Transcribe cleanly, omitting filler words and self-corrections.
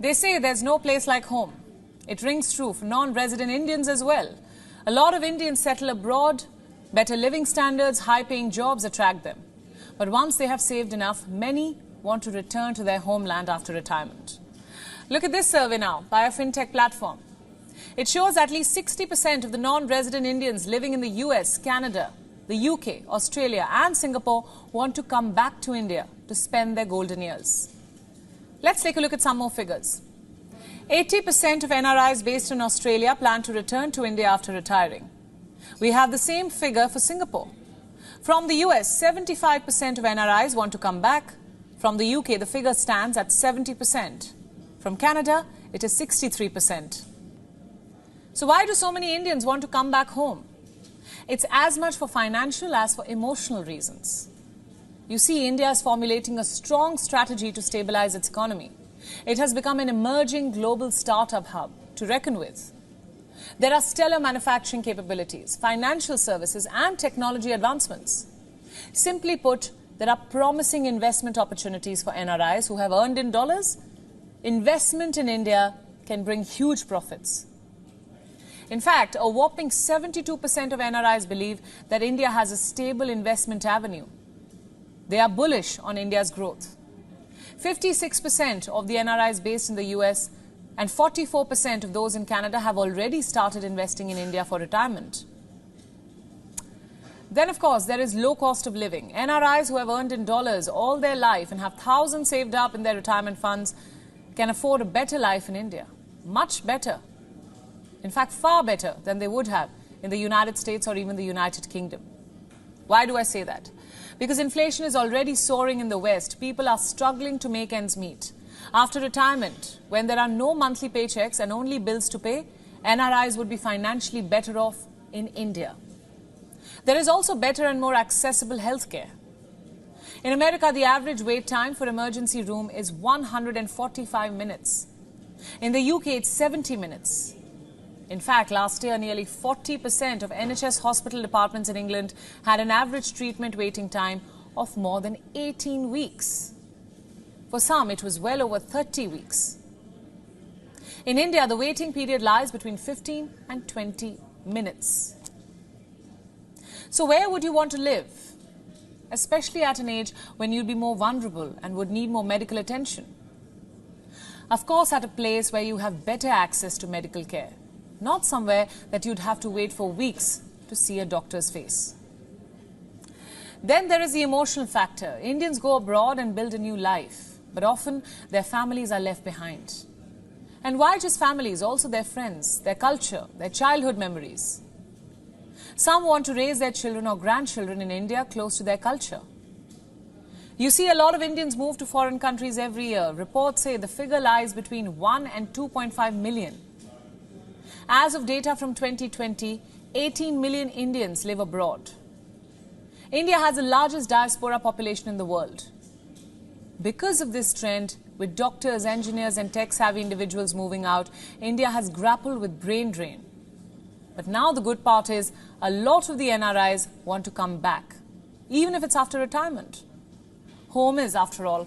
They say there's no place like home. It rings true for non-resident Indians as well. A lot of Indians settle abroad. Better living standards, high-paying jobs attract them. But once they have saved enough, many want to return to their homeland after retirement. Look at this survey now by a fintech platform. It shows at least 60% of the non-resident Indians living in the US, Canada, the UK, Australia and Singapore want to come back to India to spend their golden years. Let's take a look at some more figures. 80% of NRIs based in Australia plan to return to India after retiring. We have the same figure for Singapore. From the US, 75% of NRIs want to come back. From the UK, the figure stands at 70%. From Canada, it is 63%. So why do so many Indians want to come back home? It's as much for financial as for emotional reasons. You see, India is formulating a strong strategy to stabilize its economy. It has become an emerging global startup hub to reckon with. There are stellar manufacturing capabilities, financial services and technology advancements. Simply put, there are promising investment opportunities for NRIs who have earned in dollars. Investment in India can bring huge profits. In fact, a whopping 72% of NRIs believe that India has a stable investment avenue. They are bullish on India's growth. 56% of the NRIs based in the US and 44% of those in Canada have already started investing in India for retirement. Then, of course, there is low cost of living. NRIs who have earned in dollars all their life and have thousands saved up in their retirement funds can afford a better life in India. Much better. In fact, far better than they would have in the United States or even the United Kingdom. Why do I say that? Because inflation is already soaring in the West. People are struggling to make ends meet. After retirement, when there are no monthly paychecks and only bills to pay, NRIs would be financially better off in India. There is also better and more accessible healthcare. In America, the average wait time for emergency room is 145 minutes. In the UK, it's 70 minutes. In fact, last year, nearly 40% of NHS hospital departments in England had an average treatment waiting time of more than 18 weeks. For some, it was well over 30 weeks. In India, the waiting period lies between 15 and 20 minutes. So where would you want to live? Especially at an age when you'd be more vulnerable and would need more medical attention. Of course, at a place where you have better access to medical care. Not somewhere that you'd have to wait for weeks to see a doctor's face. Then there is the emotional factor. Indians go abroad and build a new life, but often their families are left behind. And why just families? Also their friends, their culture, their childhood memories. Some want to raise their children or grandchildren in India close to their culture. You see, a lot of Indians move to foreign countries every year. Reports say the figure lies between 1 and 2.5 million. As of data from 2020, 18 million Indians live abroad. India has the largest diaspora population in the world. Because of this trend, with doctors, engineers and tech-savvy individuals moving out, India has grappled with brain drain. But now the good part is, a lot of the NRIs want to come back, even if it's after retirement. Home is, after all,